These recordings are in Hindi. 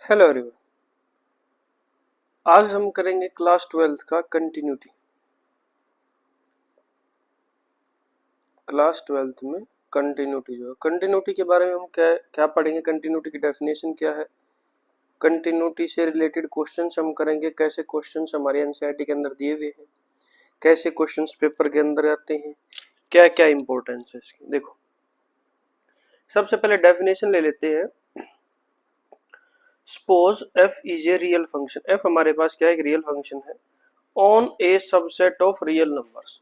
Hello everyone. आज हम करेंगे क्लास 12th का कंटिन्यूटी। क्लास 12th में कंटिन्यूटी जो है, कंटिन्यूटी के बारे में हम क्या क्या पढ़ेंगे, कंटिन्यूटी की डेफिनेशन क्या है, कंटिन्यूटी से रिलेटेड क्वेश्चंस हम करेंगे, कैसे क्वेश्चंस हमारे एनसीईआरटी के अंदर दिए हुए हैं, कैसे क्वेश्चंस पेपर के अंदर आते हैं, क्या क्या इंपॉर्टेंस है इसकी। देखो, सबसे पहले डेफिनेशन ले लेते हैं। Suppose f is a real function, f हमारे पास क्या है, एक रियल फंक्शन है on a subset of real numbers.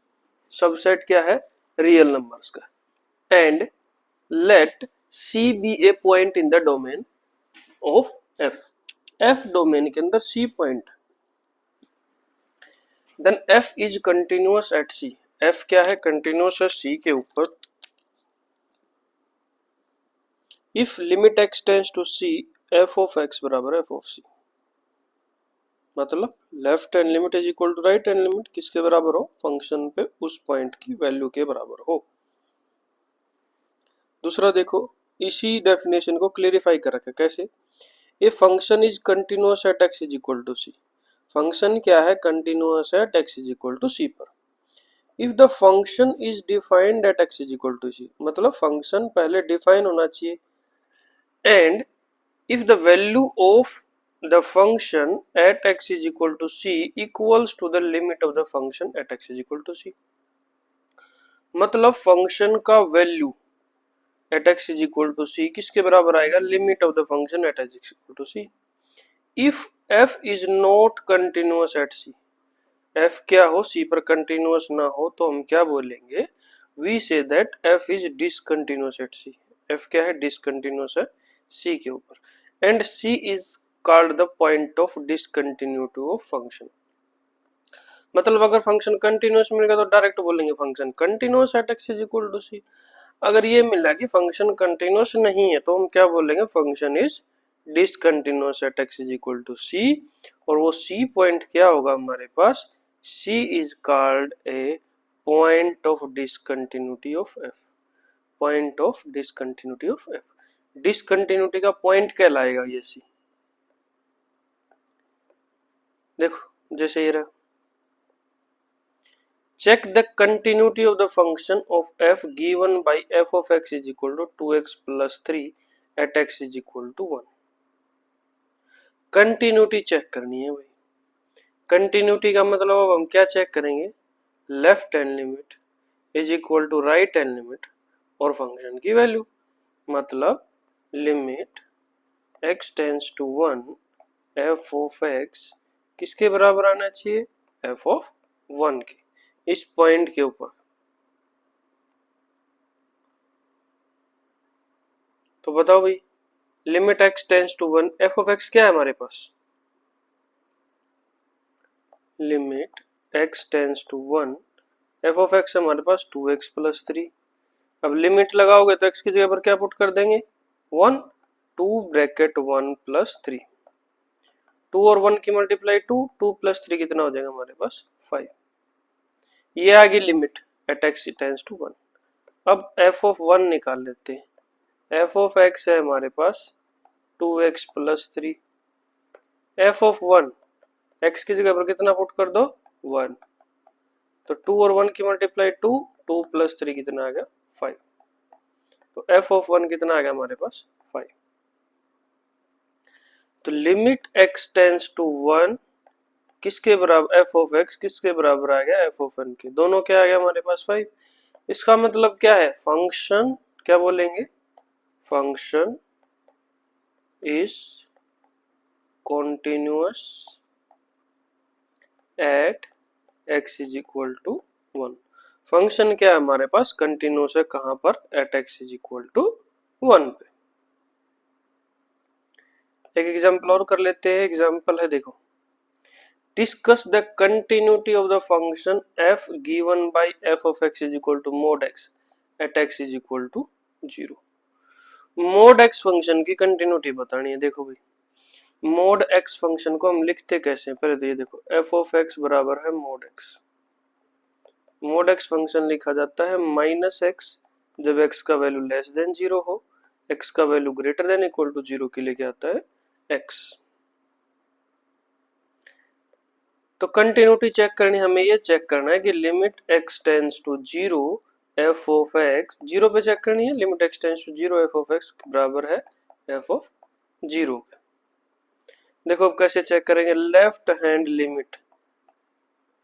Subset क्या है, रियल नंबर्स का। And let c be a point in the domain of f, f domain के अंदर c point. Then f is continuous at c, f क्या है, कंटिन्यूअस है c के ऊपर। If limit x tends to c, f of x बराबर f ऑफ c, मतलब left hand limit is equal to right hand limit किसके बराबर हो, फंक्शन पे उस पॉइंट की वैल्यू के बराबर हो। दूसरा देखो, इसी डेफिनेशन को क्लेरिफाई कर रखा है कैसे, a function is continuous at x is equal to c, function क्या है, continuous at x is equal to c पर। If the function is defined at x is equal to c, मतलब फंक्शन पहले डिफाइन होना चाहिए। And if the value of the function at x is equal to c equals to the limit of the function at x is equal to c, मतलब फंक्शन का value at x is equal to c किसके बराबर आएगा, limit of the function at x is equal to c। if f is not continuous at c, f क्या हो, c पर कंटिन्यूअस ना हो तो हम क्या बोलेंगे, we say that f is discontinuous at c, f क्या है, डिसकंटिन्यूअस है c के ऊपर। and c is called the point of discontinuity of function, मतलब अगर फंक्शन कंटिन्यूअस मिलेगा तो डायरेक्ट बोलेंगे function continuous at x is equal to c। अगर ये मिला कि फंक्शन कंटिन्यूअस नहीं है तो हम क्या बोलेंगे, function is discontinuous at x is equal to c। और वो c पॉइंट क्या होगा हमारे पास, c is called a point of discontinuity of f, point of discontinuity of f, discontinuity का पॉइंट कहलाएगा ये c। देखो जैसे ये रहा, check the continuity of the function of f given by f of x is equal to 2x plus 3 at x is equal to 1। Continuity check करनी है भाई। कंटिन्यूटी का मतलब अब हम क्या चेक करेंगे, left hand limit is equal to right hand limit और फंक्शन की वैल्यू, मतलब limit x tends to 1 f of x किसके बराबर आना चाहिए, f ऑफ 1 के, इस पॉइंट के ऊपर। तो बताओ भाई, limit x tends to 1, f of x क्या है हमारे पास, limit x tends to 1, f of x हमारे पास 2x प्लस 3। अब लिमिट लगाओगे तो x की जगह पर क्या पुट कर देंगे, 1, 2 ब्रैकेट 1 प्लस 3, 2 और 1 की मल्टीप्लाई 2, 2 प्लस 3 कितना हो जाएगा हमारे पास 5। ये आ गई limit at x tends to 1। अब f ऑफ 1 निकाल लेते हैं, f ऑफ x है हमारे पास 2x plus 3, f of 1 x की जगह पर कितना पुट कर दो 1, तो 2 और 1 की मल्टीप्लाई 2, 2 प्लस 3 कितना आ गया 5, तो f ऑफ 1 कितना आ गया हमारे पास 5। तो लिमिट x टेंड्स टू 1 किसके बराबर, f ऑफ x किसके बराबर आ गया, f ऑफ n के, दोनों क्या आ गया हमारे पास 5। इसका मतलब क्या है, फंक्शन क्या बोलेंगे, function is continuous at x is equal to 1। Function क्या है हमारे पास, कंटिन्यूअस है कहां पर, at x is equal to 1 पे। एक एग्जांपल और कर लेते हैं, एग्जांपल है देखो, discuss the continuity of the function f given by f of x is equal to mod x at x is equal to 0। mod x फंक्शन की कंटिन्यूटी बतानी है। देखो भाई, mod x फंक्शन को हम लिखते कैसे हैं, पहले तो ये देखो, f ऑफ x बराबर है mod x। mod x function लिखा जाता है माइनस x, जब x का वैल्यू लेस देन 0 हो, x का value greater than equal to 0 के लिए क्या आता है x। तो कंटिन्यूटी चेक करनी, हमें ये चेक करना है कि limit x tends to zero f of x, zero पे चेक करनी है, limit x tends to zero f of x बराबर है एफ ऑफ जीरो। देखो अब कैसे चेक करेंगे, लेफ्ट हैंड लिमिट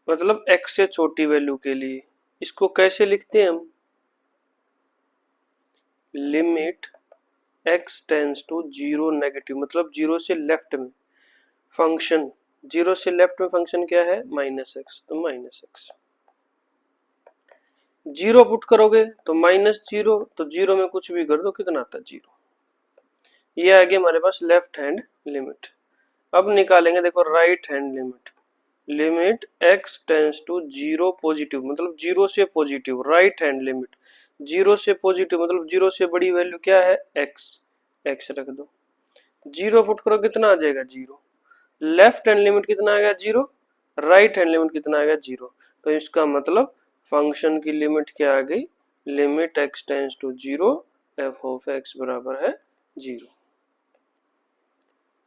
मतलब x से छोटी वैल्यू के लिए, इसको कैसे लिखते हैं हम, limit x tends to zero negative मतलब जीरो से लेफ्ट में, फंक्शन जीरो से लेफ्ट में फंक्शन क्या है माइनस एक्स, तो माइनस एक्स। जीरो पुट करोगे तो माइनस जीरो, तो जीरो में कुछ भी कर दो कितना आता है जीरो। ये आ गया हमारे पास लेफ्ट हैंड लिमिट। अब निकालेंगे देखो right hand limit, limit x tends to zero positive मतलब जीरो से positive, right hand limit zero से पॉजिटिव मतलब जीरो से बड़ी वैल्यू क्या है x, x रख दो, जीरो पुट करो कितना आ जाएगा जीरो। लेफ्ट हैंड लिमिट कितना आ गया जीरो, राइट हैंड लिमिट कितना आ गया जीरो, तो इसका मतलब फंक्शन की लिमिट क्या आ गई, limit x tends to zero f of x बराबर है जीरो।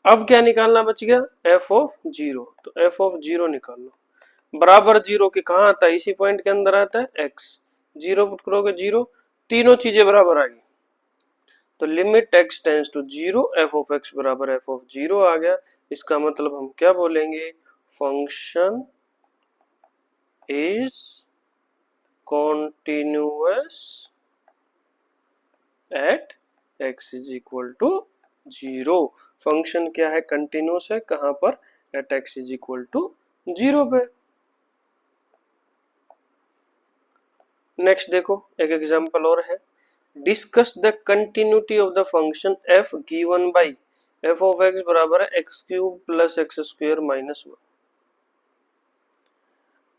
अब क्या निकालना बच गया, एफ ऑफ जीरो, तो एफ ऑफ जीरो निकाल लो, बराबर जीरो के कहा आता है, इसी पॉइंट के अंदर आता है x, जीरो पुट करोगे जीरो, तीनों चीजें बराबर आ गई, तो limit x tends to zero f of x बराबर एफ ऑफ जीरो आ गया। इसका मतलब हम क्या बोलेंगे, function is continuous at x is equal to zero. Function क्या है, कंटिन्यूअस है, कहां पर, at x is equal to zero पे। नेक्स्ट देखो एक एग्जांपल और है, discuss the continuity of the function f given by f of x बराबर है x cube plus x square minus one.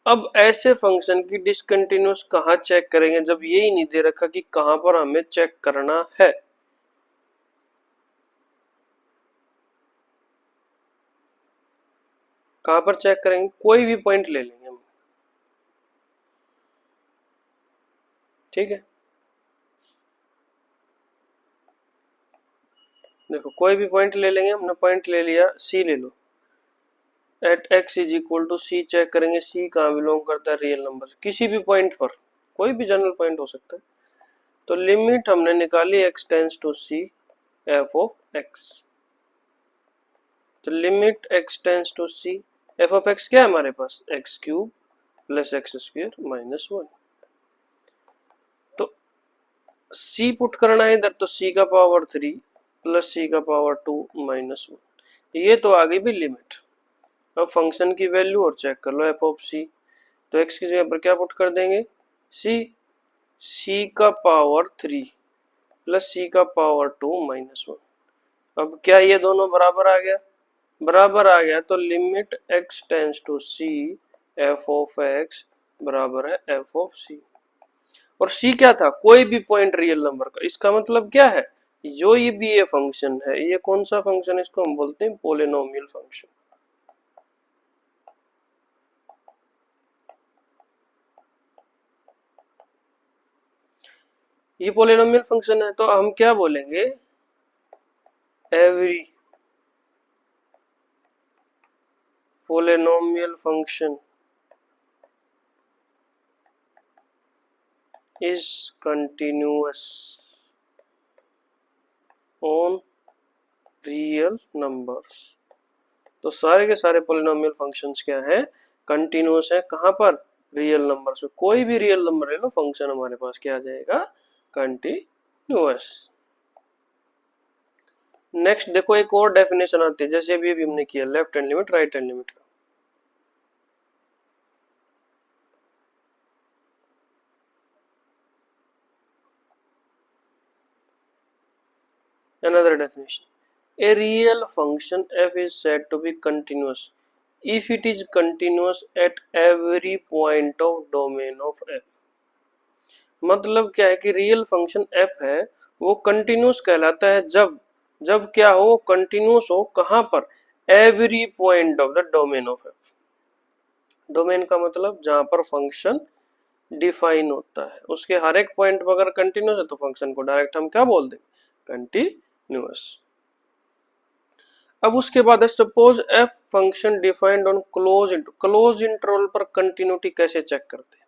अब ऐसे फंक्शन की डिसकंटिन्यूअस कहाँ चेक करेंगे जब ये ही नहीं दे रखा कि कहां पर हमें चेक करना है। कहां पर चेक करेंगे, कोई भी पॉइंट ले लेंगे हम, ठीक है। देखो कोई भी पॉइंट ले लेंगे, हमने पॉइंट ले लिया सी ले लो, at x is equal to C check करेंगे, सी कहाँ बिलोंग करता है रियल नंबर, किसी भी पॉइंट पर, कोई भी जनरल पॉइंट हो सकता है। तो लिमिट हमने निकाली x tends to c f of x, तो limit x tends to c f of x क्या है हमारे पास, x cube plus x square minus one. तो सी पुट करना है इधर, तो सी का पावर थ्री प्लस सी का पावर टू माइनस वन, ये तो आ गई भी लिमिट। अब फंक्शन की वैल्यू और चेक कर लो एफ ऑफ सी, तो एक्स की जगह पर क्या पुट कर देंगे सी, सी का पावर थ्री प्लस सी का पावर टू माइनस वन। अब क्या ये दोनों बराबर आ गया, बराबर आ गया, तो limit x tends to c f of x बराबर है एफ ऑफ सी। और c क्या था, कोई भी पॉइंट रियल नंबर का, इसका मतलब क्या है, जो ये भी ये फंक्शन है, ये कौन सा फंक्शन है, इसको हम बोलते हैं पोलिनोमियल फंक्शन। ये पोलिनोमियल फंक्शन है, तो हम क्या बोलेंगे, every polynomial function is continuous on real numbers. तो सारे के सारे पोलिनोमियल फंक्शंस क्या है, कंटिन्यूअस है, कहां पर, रियल नंबर्स में, कोई भी रियल नंबर ले लो फंक्शन हमारे पास क्या आ जाएगा, कंटिन्यूअस। नेक्स्ट देखो एक और डेफिनेशन आती है, जैसे अभी हमने किया left hand limit right hand limit का। Another definition, a real function f is said to be continuous if it is continuous at every point of domain of f। मतलब क्या है कि रियल फंक्शन f है वो कंटिन्यूस कहलाता है जब, जब क्या हो, कंटिन्यूस हो, कहां पर, every point of the domain of F. Domain का मतलब जहां पर फंक्शन डिफाइन होता है, उसके हर एक पॉइंट पर अगर कंटिन्यूस है तो फंक्शन को डायरेक्ट हम क्या बोल देंगे, कंटिन्यूस। अब उसके बाद है suppose F function defined on close interval पर कंटिन्यूटी कैसे चेक करते हैं।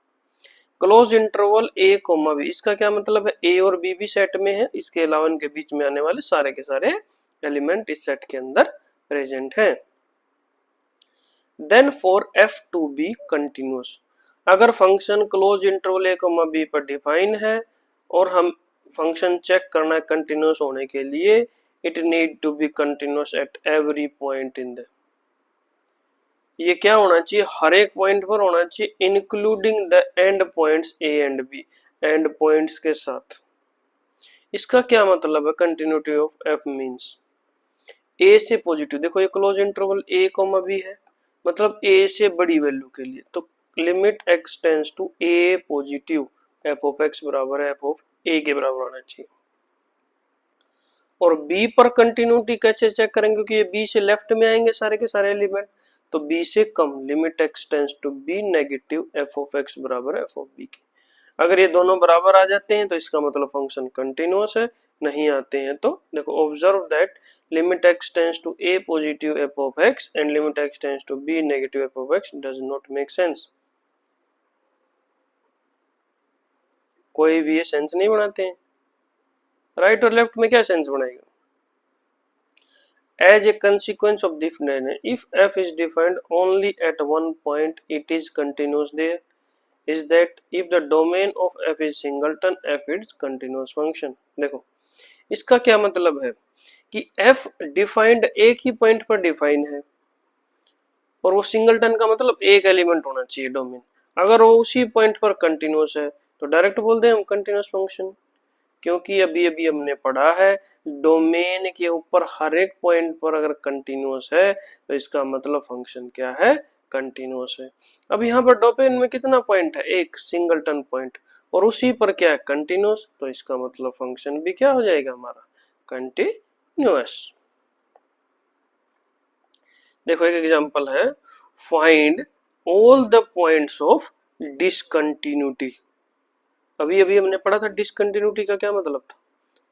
Close interval a comma B, इसका क्या मतलब है, ए और बी भी सेट में है, इसके अलावा इनके बीच में आने वाले सारे के सारे एलिमेंट इस सेट के अंदर प्रेजेंट हैं। Then for f to be continuous, अगर function close interval a comma b पर डिफाइन है और हम फंक्शन चेक करना है कंटिन्यूअस होने के लिए, it need to be continuous at every point in the, ये क्या होना चाहिए, हर एक पॉइंट पर होना चाहिए, including the end points a and b, end points के साथ। इसका क्या मतलब है, continuity of f means a से पॉजिटिव, देखो ये close interval a comma b है, मतलब ए से बड़ी वैल्यू के लिए, तो limit x tends to a positive, f of x बराबर है एफ ऑफ ए के बराबर होना चाहिए। और बी पर कंटिन्यूटी कैसे चेक करेंगे, क्योंकि ये बी से लेफ्ट में आएंगे सारे के सारे एलिमेंट, तो बी से कम, limit x tends to b negative, f of x बराबर है एफ ऑफ बी के। अगर ये दोनों बराबर आ जाते हैं तो इसका मतलब फंक्शन कंटिन्यूअस है, नहीं आते हैं तो देखो observe that limit x tends to a positive f of x and limit x tends to b negative f of x does not make sense, कोई भी ये सेंस नहीं बनाते हैं। राइट और लेफ्ट में क्या सेंस बनाएगा, as a consequence of definite, if f is defined only at one point it is continuous there, is that if the domain of f is singleton f is continuous function। देखो इसका क्या मतलब है कि f डिफाइंड एक ही पॉइंट पर डिफाइन है और वो सिंगलटन का मतलब एक एलिमेंट होना चाहिए डोमेन, अगर वो उसी पॉइंट पर कंटिन्यूस है तो डायरेक्ट बोल दें हम कंटिन्यूस फंक्शन, क्योंकि अभी अभी हमने पढ़ा है डोमेन के ऊपर हर एक पॉइंट पर अगर कंटिन्यूस है तो इसका मतलब फंक्शन क्या है, कंटिन्यूस है। अब यहाँ पर डोमेन में कितना पॉइंट है, एक सिंगलटन पॉइंट, और उसी पर क्या है कंटिन्यूस, तो इसका मतलब फंक्शन भी क्या हो जाएगा हमारा, कंटिन्यूस। देखो एक एग्जांपल है, find all the points of discontinuity, अभी अभी हमने पढ़ा था डिसकंटिन्यूटी का क्या मतलब था,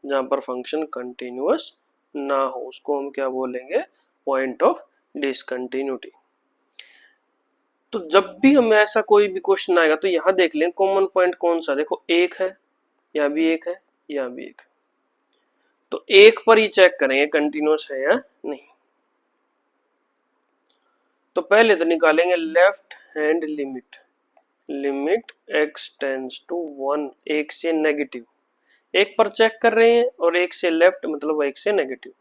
जहां पर फंक्शन कंटिन्यूअस ना हो उसको हम क्या बोलेंगे, पॉइंट ऑफ डिसकंटिन्यूटी। तो जब भी हमें ऐसा कोई भी क्वेश्चन आएगा तो यहां देख लें कॉमन पॉइंट कौन सा, देखो एक है, यहाँ भी एक है, यहाँ भी एक है, तो एक पर ही चेक करेंगे कंटिन्यूअस है या नहीं। तो पहले तो निकालेंगे left hand limit, limit x tends to 1, एक से नेगेटिव, एक पर चेक कर रहे हैं और एक से लेफ्ट मतलब एक से नेगेटिव,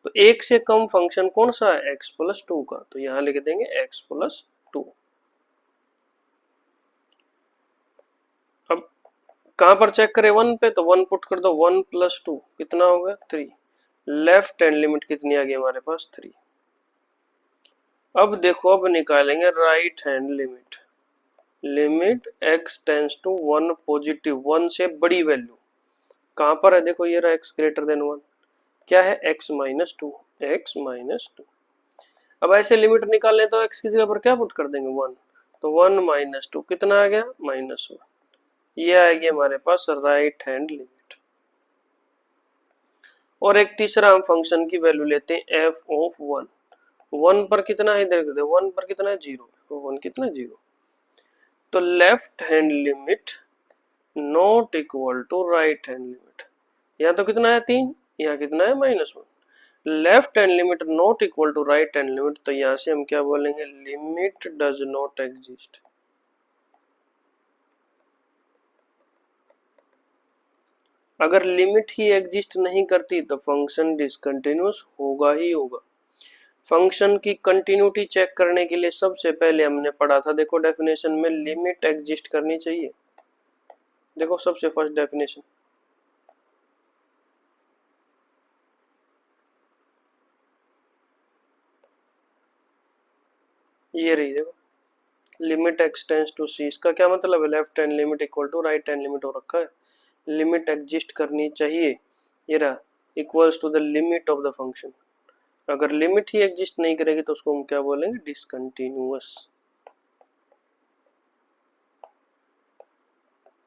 तो एक से कम फंक्शन कौन सा है, एक्स प्लस टू का, तो यहां लिख देंगे एक्स प्लस टू। अब कहां पर चेक करें, वन पे, तो वन पुट कर दो, वन प्लस टू कितना होगा, थ्री, लेफ्ट हैंड लिमिट कितनी आ गई हमारे पास, थ्री। अब देखो अब निकालेंगे right hand limit, limit x tends to one positive, one से बड़ी वैल्यू कहां पर है, देखो ये रहा एक्स ग्रेटर देन वन, क्या है x minus two, x minus two. अब ऐसे लिमिट निकालने तो एक्स की जगह पर क्या पुट कर देंगे, वन, तो वन माइनस टू कितना आ गया, माइनस वन, ये आएगी हमारे पास राइट हैंड लिमिट। और एक तीसरा हम फंक्शन की वैल्यू लेते हैं एफ ऑफ वन, वन पर कितना है, इधर वन पर कितना है, जीरो, तो वन कितना जीरो, तो left hand limit not equal to right hand limit, यहाँ तो कितना है तीन, यहाँ कितना है minus one, left hand limit not equal to right hand limit, तो यहां से हम क्या बोलेंगे, लिमिट डज नॉट एग्जिस्ट। अगर लिमिट ही एग्जिस्ट नहीं करती तो फंक्शन डिसकंटिन्यूअस होगा ही होगा। फंक्शन की कंटिन्यूटी चेक करने के लिए सबसे पहले हमने पढ़ा था, देखो डेफिनेशन में लिमिट एग्जिस्ट करनी चाहिए, देखो सबसे फर्स्ट डेफिनेशन, ये रही देखो, limit x tends to c, इसका क्या मतलब है, left hand limit equal to right hand limit हो रखा है, लिमिट एग्जिस्ट करनी चाहिए, ये रहा equals to the limit of the function, अगर लिमिट ही एग्जिस्ट नहीं करेगी तो उसको हम क्या बोलेंगे, डिसकंटिन्यूअस।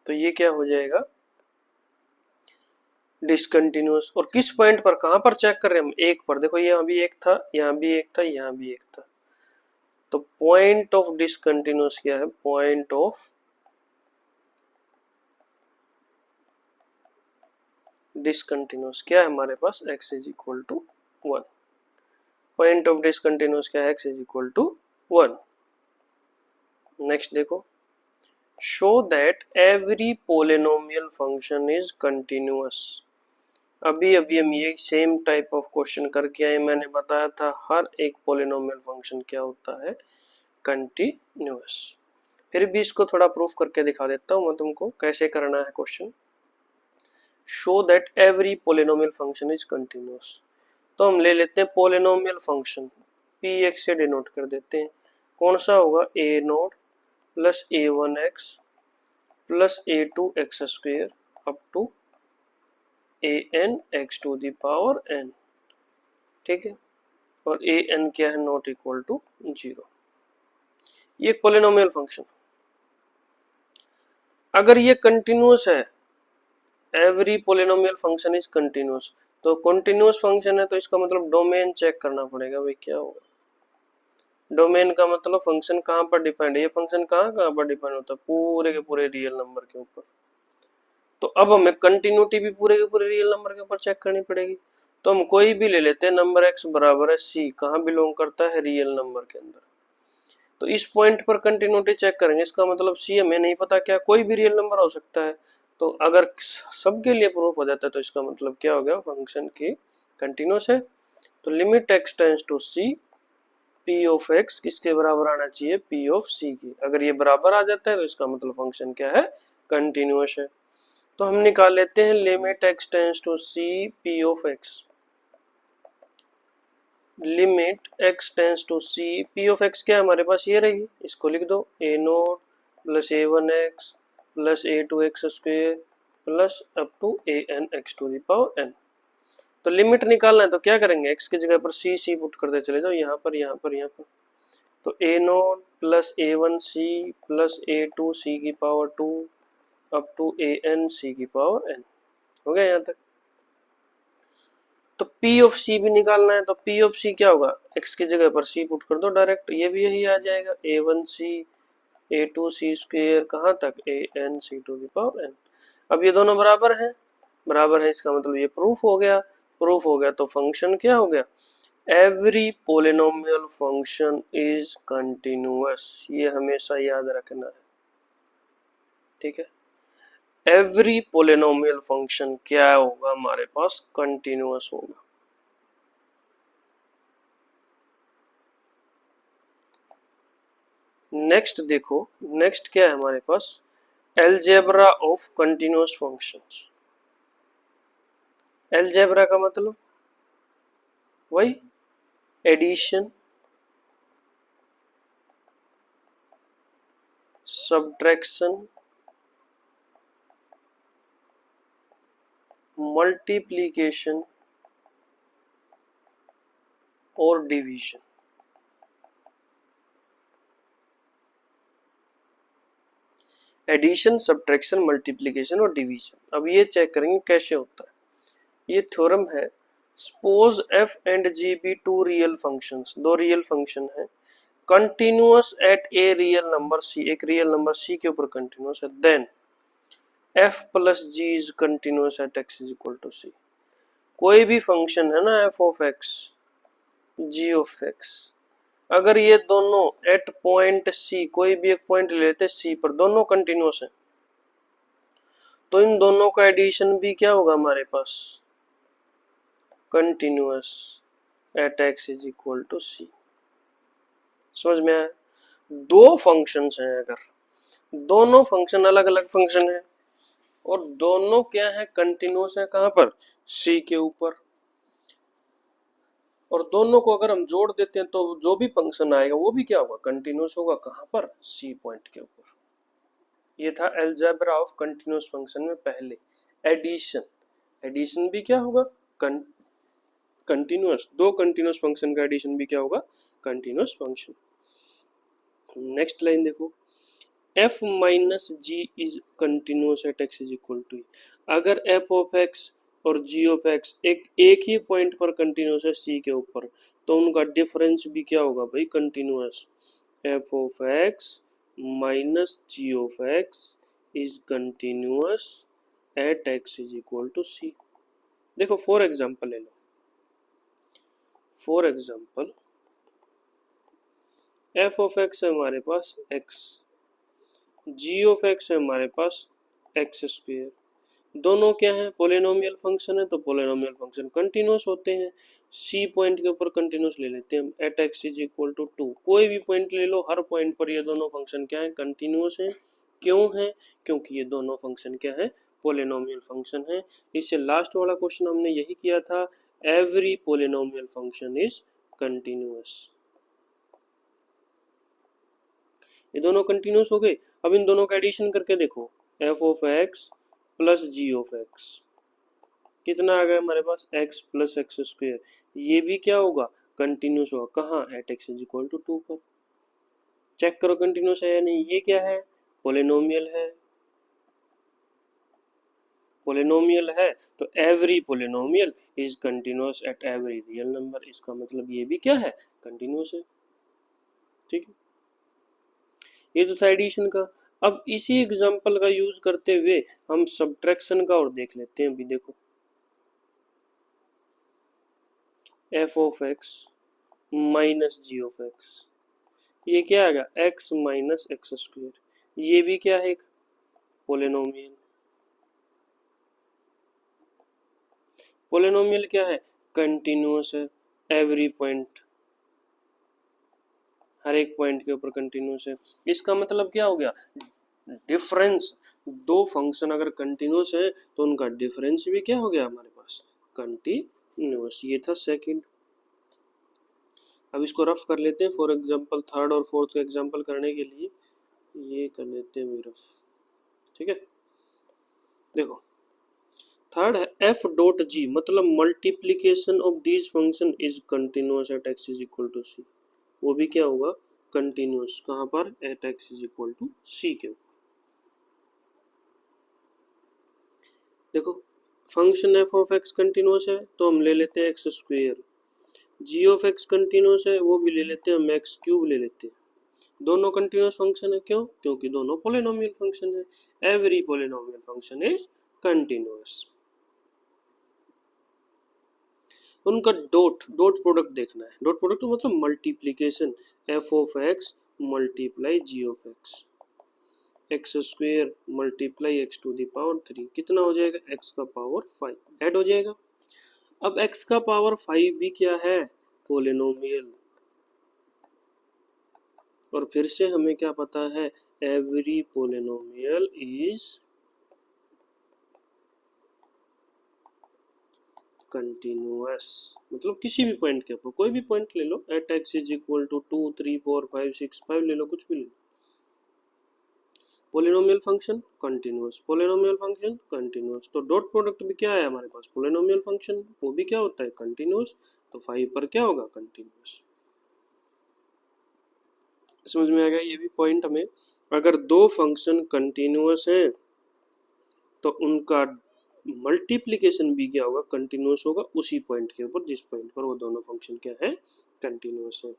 तो ये क्या हो जाएगा, डिसकंटिन्यूअस। और किस पॉइंट पर, कहां पर चेक कर रहे हैं हम, एक पर। देखो यहाँ भी एक था, यहाँ भी एक था, यहाँ भी एक था। तो पॉइंट ऑफ डिसकंटिन्यूअस क्या है, पॉइंट ऑफ डिसकंटिन्यूअस क्या है हमारे पास, x is equal to 1। Point of discontinuous क्या है, x is equal to 1। Next देखो, show that every polynomial function is continuous. अभी अभी हम ये सेम टाइप ऑफ क्वेश्चन करके आए, मैंने बताया था हर एक पोलिनोमियल फंक्शन क्या होता है, कंटिन्यूअस। फिर भी इसको थोड़ा प्रूफ करके दिखा देता हूं मैं तुमको कैसे करना है question. Show that every polynomial function is continuous. तो हम ले लेते हैं पोलिनोमियल फंक्शन, पी एक्स से डिनोट कर देते हैं। कौन सा होगा, a naught plus a one x plus a two x square up to a n x to the power n. ठीक है, और ए एन क्या है, नॉट इक्वल टू 0। ये पोलिनोमियल फंक्शन, अगर ये कंटिन्यूअस है, every polynomial function is continuous, तो कंटिन्यूअस फंक्शन है तो इसका मतलब डोमेन चेक करना पड़ेगा भाई क्या होगा। डोमेन का मतलब फंक्शन कहां पर डिपेंड है, ये फंक्शन कहां कहां पर डिपेंड होता है, पूरे के पूरे रियल नंबर के ऊपर। तो अब हमें कंटिन्यूटी भी पूरे के पूरे रियल नंबर के ऊपर चेक करनी पड़ेगी। तो हम कोई भी ले लेते हैं, नंबर एक्स बराबर है सी, कहां बिलोंग करता है, रियल नंबर के अंदर। तो इस पॉइंट पर कंटिन्यूटी चेक करेंगे, इसका मतलब सी हमें नहीं पता, क्या कोई भी रियल नंबर हो सकता है। तो अगर सबके लिए प्रूफ हो जाता है तो इसका मतलब क्या हो गया, फंक्शन की कंटिन्यूअस है। तो limit x tends to c, p of x किसके बराबर आना चाहिए, पी ऑफ सी की। अगर ये बराबर आ जाता है तो इसका मतलब फंक्शन क्या है, कंटिन्यूअस है। तो हम निकाल लेते हैं limit x tends to c p of x. Limit x tends to c p of x क्या है हमारे पास, ये रही, इसको लिख दो, a naught plus a one x plus a two x square plus up to a n x to the power n. तो लिमिट निकालना है तो क्या करेंगे, x की जगह पर सी पुट करते चले जाओ, यहाँ पर यहाँ पर यहाँ पर। तो a naught plus a one c plus a two c की power 2 up to a n c की पावर n। हो गया यहाँ तक। तो p ऑफ c भी निकालना है, तो p ऑफ c क्या होगा, x की जगह पर c पुट कर दो डायरेक्ट, ये भी यही आ जाएगा, a one c a two c square कहाँ तक, ए एन सी टू की पावर n। अब ये दोनों बराबर हैं, बराबर है इसका मतलब ये प्रूफ हो गया। प्रूफ हो गया तो फंक्शन क्या हो गया, every polynomial function is continuous, ये हमेशा याद रखना है। ठीक है, एवरी पोलिनोमियल फंक्शन क्या होगा हमारे पास, कंटिन्यूअस होगा। नेक्स्ट देखो, नेक्स्ट क्या है हमारे पास, algebra of continuous functions. Algebra का मतलब वही एडिशन, सब्ट्रैक्शन, मल्टीप्लिकेशन और डिवीजन। एडिशन, सब्ट्रैक्शन, मल्टीप्लिकेशन और डिवीजन। अब ये चेक करेंगे कैसे होता है। ये थ्योरम है, suppose f and g be two real functions, दो रियल फंक्शन है, continuous at a real number c, एक रियल नंबर c के ऊपर कंटिन्यूअस है, then f plus g is continuous at x is equal to c। कोई भी फंक्शन है ना, f of x g of x, अगर ये दोनों एट पॉइंट c, कोई भी एक पॉइंट लेते c पर, दोनों कंटिन्यूअस है, तो इन दोनों का एडिशन भी क्या होगा हमारे पास, continuous at x is equal to c। समझ में आया, दो फंक्शंस हैं, अगर दोनों फंक्शन अलग अलग फंक्शन है और दोनों क्या है, कंटिन्यूअस है, कहां पर, c के ऊपर, और दोनों को अगर हम जोड़ देते हैं तो जो भी फंक्शन आएगा वो भी क्या होगा, कंटिन्यूअस होगा, कहां पर, c पॉइंट के ऊपर। ये था अलजेब्रा ऑफ कंटिन्यूअस फंक्शन में पहले एडिशन। एडिशन भी क्या होगा, कंटिन्यूअस, दो कंटिन्यूअस फंक्शन का एडिशन भी क्या होगा, कंटिन्यूअस फंक्शन। नेक्स्ट लाइन देखो, f minus g is continuous at x is equal to, अगर f ऑफ x और जी ऑफ एक्स एक ही पॉइंट पर कंटिन्यूस है सी के ऊपर, तो उनका डिफरेंस भी क्या होगा भाई, continuous. F of x minus g of x is continuous at x is equal to c. देखो फॉर एग्जाम्पल ले लो, for example f of x है हमारे पास एक्स, जी ऑफ एक्स है हमारे पास एक्स स्क्वेयर, दोनों क्या है, पोलिनोमियल फंक्शन है, तो पोलिनोमियल फंक्शन कंटिन्यूस होते हैं। सी पॉइंट के ऊपर कंटिन्यूस ले लेते हैं हम, at x is equal to 2, कोई भी पॉइंट ले लो, हर पॉइंट पर ये दोनों फंक्शन क्या है, कंटिन्यूस है। क्यों है, क्योंकि ये दोनों फंक्शन क्या है, पोलिनोमियल फंक्शन है। इससे लास्ट वाला क्वेश्चन हमने यही किया था, every polynomial function is continuous. ये दोनों कंटिन्यूस हो गए। अब इन दोनों का एडिशन करके देखो, f of x plus g of x कितना आ गया हमारे पास, एक्स प्लस एक्स स्क्वेयर, ये भी क्या होगा, कंटिन्यूस होगा। कहाँ, at x is equal to 2 पर। चेक करो कंटिन्यूस है या नहीं। ये क्या है, पोलिनोमियल है, पोलिनोमियल है तो every polynomial is continuous at every real number, इसका मतलब ये भी क्या है, कंटिन्यूस है। ठीक है, ये तो था एडिशन का। अब इसी एग्जांपल का यूज करते हुए हम सब्ट्रैक्शन का और देख लेते हैं। अभी देखो, f of x minus g of x, ये क्या आ गया, एक्स माइनस एक्स स्क्वेयर, ये भी क्या है, एक पोलिनोमियल। पोलिनोमियल क्या है, कंटिन्यूस है, एवरी पॉइंट, हर एक पॉइंट के ऊपर कंटिन्यूस है। इसका मतलब क्या हो गया, डिफरेंस, दो फंक्शन अगर कंटिन्यूस है तो उनका डिफरेंस भी क्या हो गया हमारे पास, कंटिन्यूस। ये था सेकंड। अब इसको रफ कर लेते हैं, फॉर एग्जांपल थर्ड और फोर्थ का एग्जांपल करने के लिए ये कर लेते हैं रफ। ठीक है, देखो थर्ड है एफ डॉट जी, मतलब multiplication of this function is continuous at x is equal to c, वो भी क्या होगा, कंटिन्यूस। कहाँ पर, at x is equal to c के ऊपर। देखो function f of x continuous है तो हम ले लेते हैं x square, g of x continuous है वो भी ले लेते हैं, हम एक्स क्यूब ले लेते हैं। दोनों कंटिन्यूस फंक्शन है, क्यों, क्योंकि दोनों पोलिनोमियल फंक्शन है। Every polynomial function is continuous. उनका डॉट डॉट प्रोडक्ट देखना है। डॉट प्रोडक्ट मतलब multiplication, f of x multiply g of x, x square multiply x to the power 3, कितना हो जाएगा, एक्स का पावर 5 ऐड हो जाएगा। अब एक्स का पावर 5 भी क्या है, पोलिनोमियल। और फिर से हमें क्या पता है, एवरी पोलिनोमियल इज कंटिन्यूअस, मतलब किसी भी पॉइंट के ऊपर, कोई भी पॉइंट ले लो, at x is equal to 2 3 4 5 6 5 ले लो, कुछ भी ले लो, polynomial function continuous, polynomial function continuous. तो डॉट प्रोडक्ट भी क्या है हमारे पास, पोलिनोमियल फंक्शन, वो भी क्या होता है, कंटिन्यूअस। तो 5 पर क्या होगा, कंटिन्यूअस। समझ में आ गया ये भी पॉइंट हमें। अगर दो फंक्शन कंटिन्यूअस हैं तो उनका मल्टीप्लिकेशन भी क्या होगा, कंटिन्यूअस होगा उसी पॉइंट के ऊपर जिस पॉइंट पर वो दोनों फंक्शन क्या है, कंटिन्यूअस है।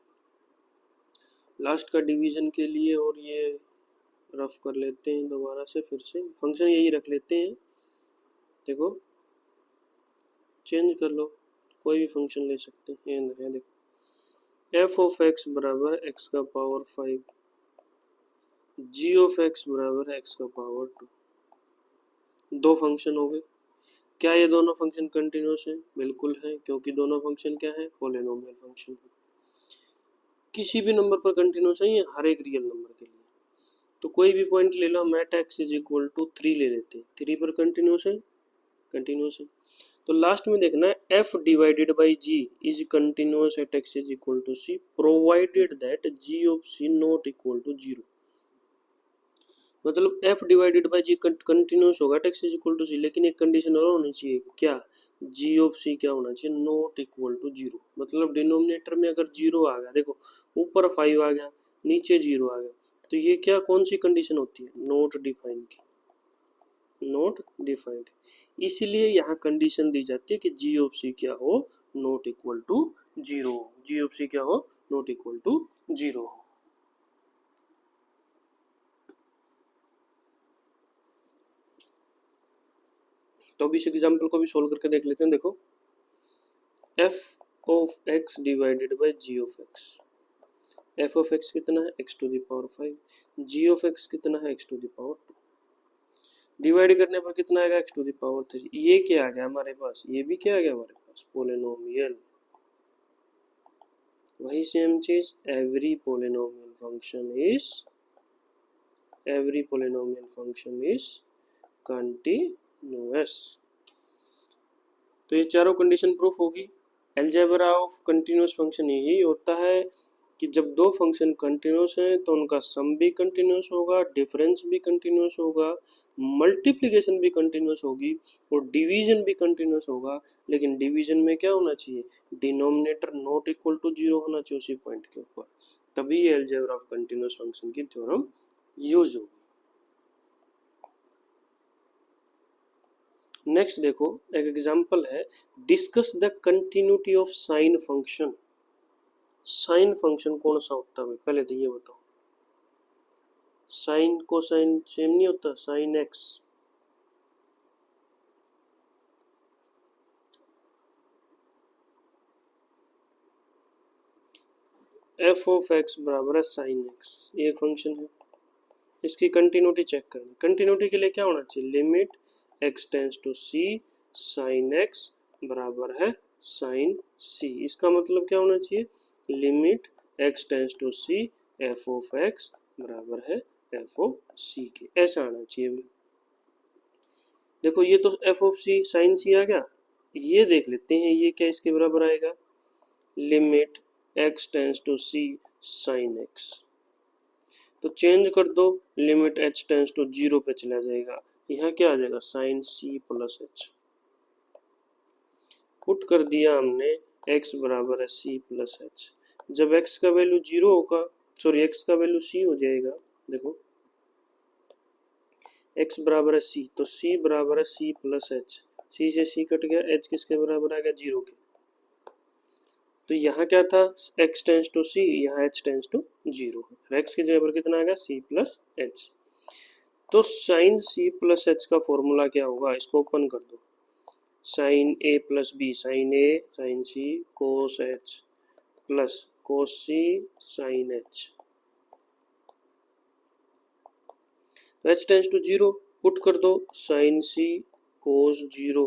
लास्ट का डिवीजन के लिए और ये रफ कर लेते हैं दोबारा से, फिर से फंक्शन यही रख लेते हैं। देखो चेंज कर लो, कोई भी फंक्शन ले सकते हैं। ये देखो एफ ऑफ एक्स बराबर एक्स का पावर 5, जी ऑफ एक्स बराबर एक्स का पावर 2, दो फंक्शन हो गए। क्या ये दोनों फंक्शन कंटिन्यूस हैं, बिल्कुल है, क्योंकि दोनों फंक्शन क्या है, पोलिनोमियल फंक्शन है। किसी भी नंबर पर कंटिन्यूस है, ये हर एक रियल नंबर के लिए। तो कोई भी पॉइंट ले लो, at x is equal to 3 ले लेते हैं, 3 पर कंटिन्यूस है, कंटिन्यूस है। तो लास्ट में देखना है f divided by g is continuous at x is equal to c provided that g of c not equal to 0। मतलब f divided by g continuous होगा at x is equal to c, लेकिन एक कंडीशन और होनी चाहिए, क्या, जी ऑफ सी क्या होना चाहिए, नॉट इक्वल टू 0। मतलब डिनोमिनेटर में अगर 0 आ गया, देखो ऊपर 5 आ गया, नीचे 0 आ गया, तो ये क्या, कौन सी कंडीशन होती है, नॉट डिफाइन की। Not defined. इसीलिए यहाँ कंडीशन दी जाती है कि जी ऑफ सी क्या हो, not equal to zero. G of c क्या हो, नॉट इक्वल टू जीरो। तो अब इस एग्जाम्पल को भी सोल्व करके देख लेते हैं। देखो f of x divided by g of x. F of x कितना है, x to the power 5। G of x कितना है, x to the power 2। Divide करने पर कितना आएगा, एक्स टू द पावर 3। ये क्या आ गया हमारे पास, ये भी क्या आ गया हमारे पास, पोलिनोमियल। वही सेम चीज, every polynomial function is continuous. तो ये चारों कंडीशन प्रूफ होगी। अलजेब्रा ऑफ कंटिन्यूअस फंक्शन यही होता है कि जब दो फंक्शन कंटिन्यूअस हैं तो उनका सम भी कंटिन्यूअस होगा, डिफरेंस भी कंटिन्यूअस होगा, मल्टीप्लिकेशन भी कंटिन्यूअस होगी और डिवीजन भी कंटिन्यूअस होगा। लेकिन डिवीजन में क्या होना चाहिए, denominator not equal to zero होना चाहिए उसी पॉइंट के ऊपर, तभी ये अलजेब्रा ऑफ कंटिन्यूअस फंक्शन की थ्योरम यूज होगी। नेक्स्ट देखो एक एग्जांपल है, discuss the continuity of sine function. Sine function कौन सा होता है, पहले तो ये बताओ। साइन कोसाइन सेम नहीं होता, sine x f of x बराबर है साइन एक्स, ये फंक्शन है। इसकी कंटिन्यूटी चेक करनी, कंटिन्यूटी के लिए क्या होना चाहिए, limit x tends to c sine x बराबर है साइन सी। इसका मतलब क्या होना चाहिए, limit x tends to c f of x बराबर है एफ ऑफ सी के, ऐसा आना चाहिए। देखो ये तो एफ ऑफ सी साइन सी आ गया, ये देख लेते हैं ये क्या इसके बराबर आएगा, limit x tends to c sine x. तो चेंज कर दो, limit h tends to zero पे चला जाएगा, यहाँ क्या आ जाएगा sine c plus h. Put कर दिया हमने, x बराबर है c प्लस एच। जब x का वैल्यू जीरो होगा, सॉरी x का वैल्यू c हो जाएगा, देखो x बराबर है c तो c बराबर है c प्लस एच। c से c कट गया, h किसके बराबर आ गया, जीरो के। तो यहाँ क्या था, x टेंस टू c, यहाँ h tends to zero, x की जगह पर कितना आ गया c प्लस एच। तो साइन c प्लस एच का फॉर्मूला क्या होगा, इसको ओपन कर दो, sine a plus b, sine a sine c cos h plus cos c sine h. तो h tends to zero, put कर दो, sine c cos zero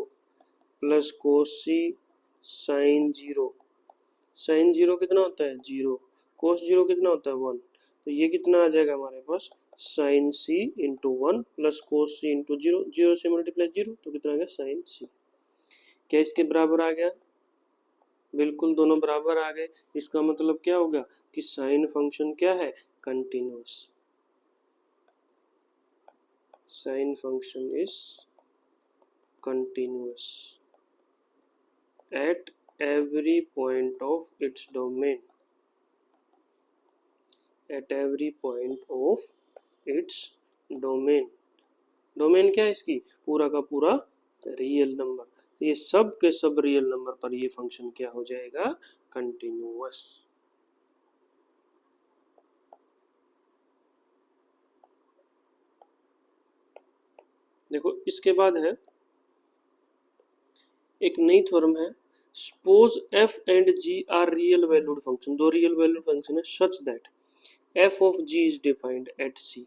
plus cos c sine zero. Sine zero कितना होता है, जीरो। कोस जीरो कितना होता है, वन। तो ये कितना आ जाएगा हमारे पास, साइन सी इंटू वन प्लस कोस सी इंटू जीरो, जीरो से मल्टीप्लाई जीरो, तो कितना आ गया साइन सी। क्या इसके बराबर आ गया, बिल्कुल दोनों बराबर आ गए। इसका मतलब क्या होगा कि साइन फंक्शन क्या है, continuous. Sine function is continuous at every point of its domain, eight every point of its domain. Domain क्या है इसकी, पूरा का पूरा रियल नंबर। ये सब के सब रियल नंबर पर ये फंक्शन क्या हो जाएगा, कंटिन्यूअस। देखो इसके बाद है एक नई थ्योरम है, suppose f and g are real valued function. दो रियल वैल्यूड फंक्शन है such that f of g is defined at c।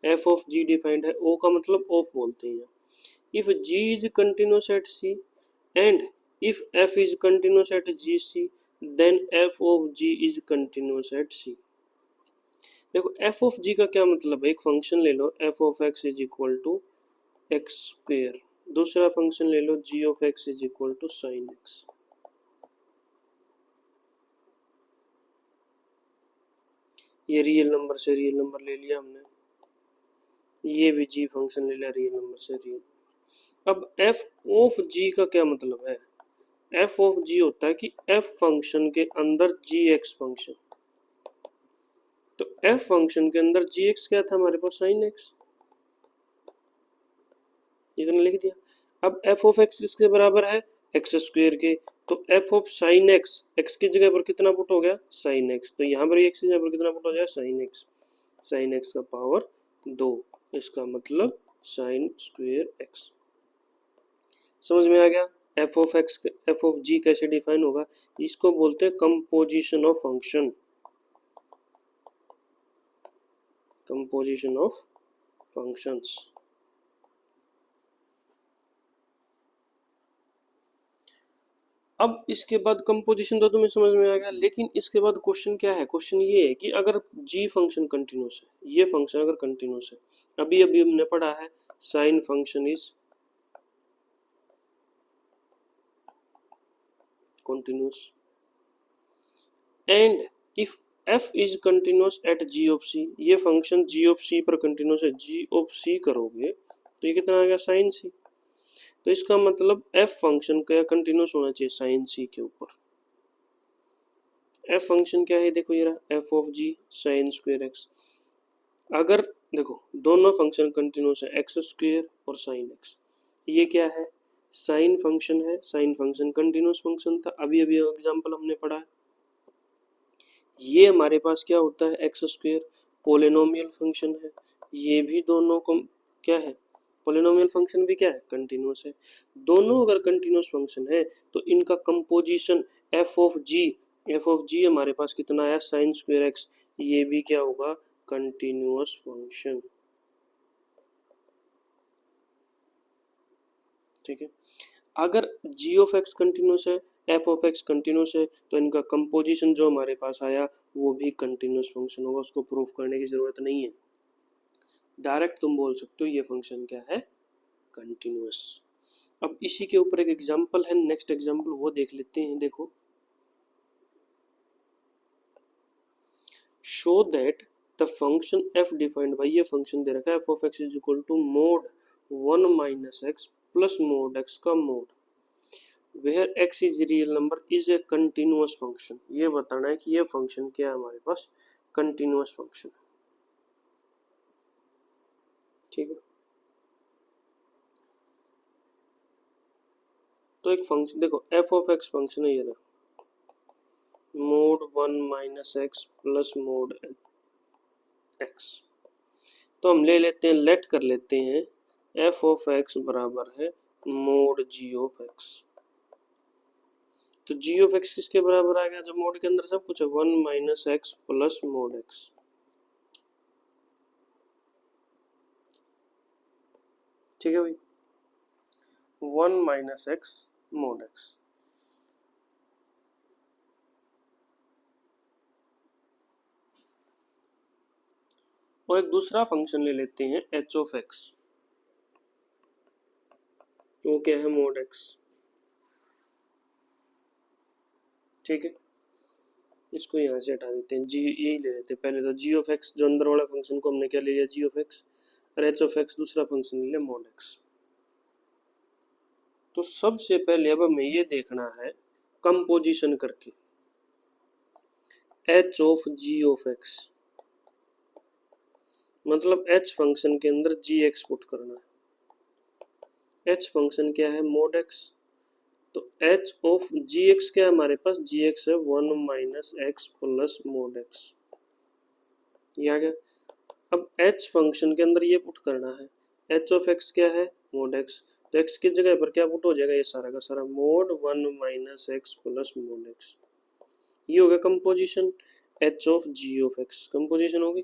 f of g defined है, o का मतलब ऑफ बोलते हैं। If g is continuous at c and if f is continuous at gc then f of g is continuous at c। देखो f ऑफ g का क्या मतलब है, एक फंक्शन ले लो f of x is equal to x square, दूसरा फंक्शन ले लो g of x is equal to sine x. ये रियल नंबर से रियल नंबर ले लिया हमने, ये भी g फंक्शन ले लिया रियल नंबर से रियल। अब f ऑफ g का क्या मतलब है, f ऑफ g होता है कि f फंक्शन के अंदर gx फंक्शन। तो f फंक्शन के अंदर gx क्या था हमारे पास, साइन x। इतना लिख दिया। अब एफ ऑफ एक्स किसके बराबर है, एक्स स्क्वेयर के, तो f of sine x, x की जगह पर कितना पुट हो गया, साइन एक्स, तो यहाँ पर एक्स की जगह पर कितना पुट हो जाएगा, साइन एक्स, साइन एक्स का पावर 2, इसका मतलब साइन स्क्वेयर एक्स। समझ में आ गया। F of x, f of g कैसे डिफाइन होगा, इसको बोलते हैं composition of function, composition of functions. अब इसके बाद कंपोजिशन तो तुम्हें समझ में आ गया, लेकिन इसके बाद क्वेश्चन क्या है, क्वेश्चन ये है कि अगर जी फंक्शन कंटिन्यूस है, ये फंक्शन अगर कंटिन्यूस है, अभी अभी हमने पढ़ा है sine function is continuous and if f is continuous at g of c, ये फंक्शन g of c पर कंटिन्यूस है, g of c करोगे तो ये कितना आ गया, साइन c, तो इसका मतलब f फंक्शन का कंटिन्यूस होना चाहिए साइन c के ऊपर। f फंक्शन क्या है, देखो ये रहा f of g sine square x। अगर देखो दोनों फंक्शन कंटिन्यूस है, एक्स स्क्वायर और साइन एक्स, ये क्या है, साइन फंक्शन है, साइन फंक्शन कंटिन्यूस फंक्शन था, अभी अभी एग्जांपल हमने पढ़ा है। ये हमारे पास क्या होता है, एक्स स्क्वायर पोलिनोमियल फंक्शन है, ये भी दोनों को क्या है, पोलिनोमियल फंक्शन भी क्या है, कंटिन्यूस है। दोनों अगर कंटिन्यूस फंक्शन है तो इनका composition f of g, f of g हमारे पास कितना आया, साइन स्क्वायर एक्स, ये भी क्या होगा, कंटिन्यूस फंक्शन। ठीक है, अगर जी ऑफ एक्स कंटिन्यूस है, एफ ऑफ एक्स कंटिन्यूस है, तो इनका कंपोजिशन जो हमारे पास आया वो भी कंटिन्यूस फंक्शन होगा, उसको प्रूफ करने की जरूरत नहीं है, डायरेक्ट तुम बोल सकते हो ये फंक्शन क्या है, कंटिन्यूस। अब इसी के ऊपर एक एग्जांपल है, नेक्स्ट एग्जांपल वो देख लेते हैं। देखो, show that the function f defined by, ये फंक्शन दे रखा है f of x is equal to mod 1 minus x plus mod x का mod, where x is real number is a continuous function. ये बताना है कि ये फंक्शन क्या है हमारे पास, कंटिन्यूअस फंक्शन। ठीक है, तो एक फंक्शन देखो f ऑफ x फंक्शन है ये ना, mode 1 minus x plus mod x, तो हम ले लेते हैं, लेट कर लेते हैं f ऑफ x बराबर है मोड g ऑफ x। तो g ऑफ x किसके बराबर आ गया, जब मोड के अंदर सब कुछ है, 1 minus x plus mod x। ठीक है भाई, 1 माइनस एक्स मोड x। और एक दूसरा फंक्शन ले लेते हैं h ऑफ x, वो क्या है, मोड x। ठीक है, इसको यहाँ से हटा देते हैं, जी यही ले लेते हैं पहले, तो g ऑफ x जो अंदर वाला फंक्शन को हमने क्या ले लिया, g ऑफ x, और h ऑफ x दूसरा फंक्शन ले लिया मोड x। तो सबसे पहले अब हमें ये देखना है कंपोजिशन करके h of g of x, मतलब h फंक्शन के अंदर जी एक्स पुट करना है। h फंक्शन क्या है, मोड x, तो h ऑफ जी एक्स क्या है हमारे पास, जी एक्स है 1 minus x plus mod x, ये आ गया। अब h फंक्शन के अंदर ये पुट करना है, h ऑफ x क्या है, मोड x, तो x की जगह पर क्या पुट हो जाएगा, ये सारा का सारा mode 1 minus x plus mod x, ये हो गया composition h of g of x, composition होगी।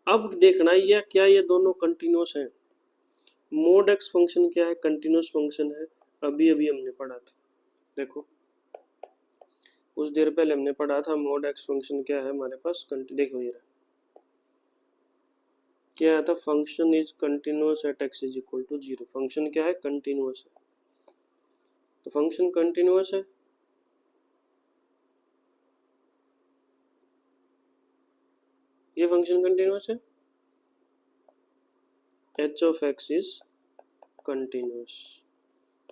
अब देखना ये क्या, ये दोनों कंटिन्यूस हैं, मोड x फंक्शन क्या है, कंटिन्यूस फंक्शन है, अभी अभी हमने पढ़ा था। देखो कुछ देर पहले हमने पढ़ा था मोड x फंक्शन क्या है हमारे पास, देखो ये क्या था, function is continuous at x is equal to 0, function क्या है, कंटिन्यूस है, तो फंक्शन कंटिन्यूस है, ये फंक्शन कंटिन्यूस है, h of x is continuous.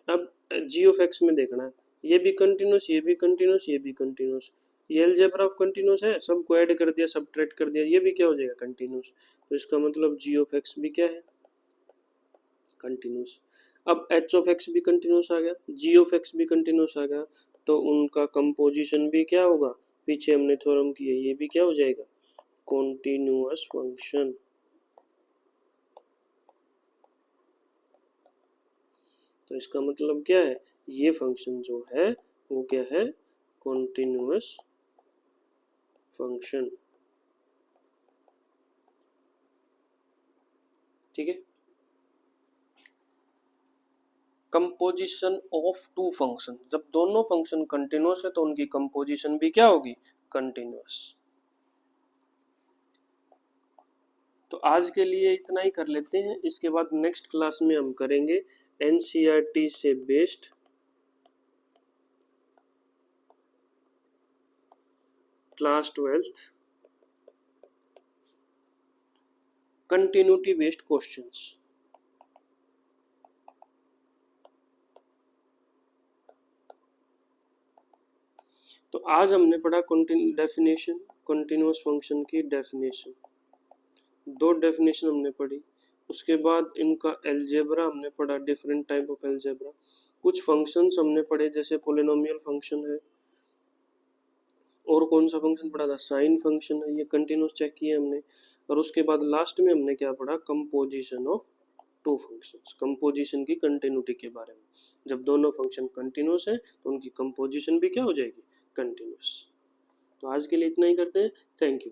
अब g ऑफ x में देखना है, ये भी कंटिन्यूस, ये भी कंटिन्यूस, ये भी कंटिन्यूस, ये अलजेब्रा ऑफ कंटिन्यूस है, सबको ऐड कर दिया, सबट्रैक्ट कर दिया, ये भी क्या हो जाएगा, कंटिन्यूस, तो इसका मतलब g ऑफ x भी क्या है, कंटिन्यूस। अब एच ऑफ एक्स भी कंटिन्यूस आ गया, जी ऑफ एक्स भी कंटिन्यूस आ गया, तो उनका कंपोजिशन भी क्या होगा, पीछे हमने थ्योरम किया, ये भी क्या हो जाएगा, कॉन्टिन्यूअस फंक्शन। तो इसका मतलब क्या है, ये फंक्शन जो है वो क्या है, कॉन्टिन्यूअस फंक्शन। ठीक है। कंपोजिशन ऑफ टू फंक्शन, जब दोनों फंक्शन कंटिन्यूअस है तो उनकी कंपोजिशन भी क्या होगी, कंटिन्यूअस। तो आज के लिए इतना ही कर लेते हैं, इसके बाद नेक्स्ट क्लास में हम करेंगे एनसीईआरटी से based class 12th continuity based questions. तो आज हमने पढ़ा डेफिनेशन, कंटिन्यूअस फंक्शन की डेफिनेशन, दो डेफिनेशन हमने पढ़ी। उसके बाद इनका एल्जेब्रा हमने पढ़ा, डिफरेंट टाइप ऑफ एल्जेब्रा। कुछ फंक्शंस हमने पढ़े जैसे पोलिनोमियल फंक्शन है, और कौन सा फंक्शन पढ़ा था, साइन फंक्शन है, ये कंटिन्यूस चेक किए हमने। और उसके बाद लास्ट में हमने क्या पढ़ा, composition of two functions, composition की कंटिन्यूटी के बारे में। जब दोनों फंक्शन कंटिन्यूस है तो उनकी कंपोजिशन भी क्या हो जाएगी, कंटिन्यूस। तो आज के लिए इतना ही करते हैं, थैंक यू।